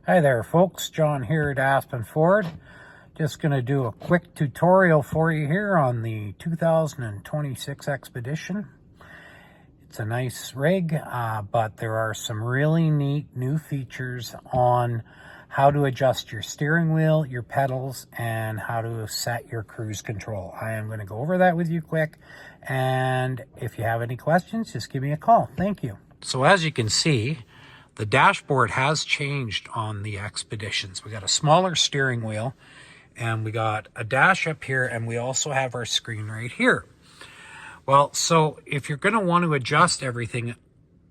Hi there folks, John here at Aspen Ford. Just going to do a quick tutorial for you here on the 2026 Expedition. It's a nice rig, but there are some really neat new features on how to adjust your steering wheel, your pedals, and how to set your cruise control. I am going to go over that with you quick, and if you have any questions, just give me a call. Thank you. So as you can see, the dashboard has changed on the Expeditions. We got a smaller steering wheel and we got a dash up here, and we also have our screen right here. Well, so if you're going to want to adjust everything,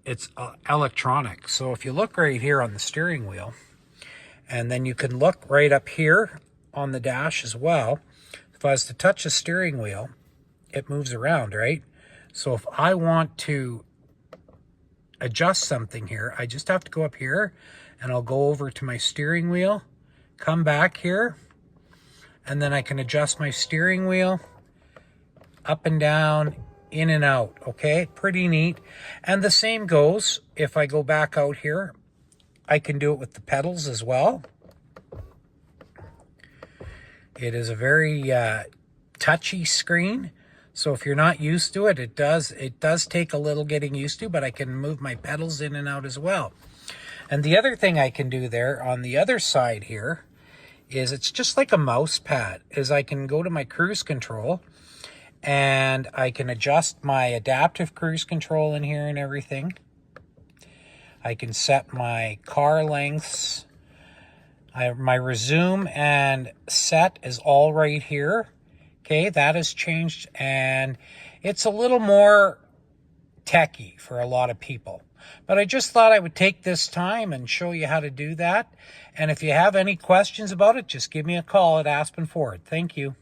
it's electronic. So if you look right here on the steering wheel, and then you can look right up here on the dash as well. If I was to touch the steering wheel, it moves around, right? So if I want to adjust something here, I just have to go up here and I'll go over to my steering wheel, come back here, and then I can adjust my steering wheel up and down, in and out. Okay, pretty neat. And the same goes if I go back out here. I can do it with the pedals as well. It is a very touchy screen. So if you're not used to it, it does take a little getting used to, but I can move my pedals in and out as well. And the other thing I can do there on the other side here is it's just like a mouse pad, is I can go to my cruise control and I can adjust my adaptive cruise control in here and everything. I can set my car lengths. My resume and set is all right here. Okay, that has changed, and it's a little more techy for a lot of people. But I just thought I would take this time and show you how to do that. And if you have any questions about it, just give me a call at Aspen Ford. Thank you.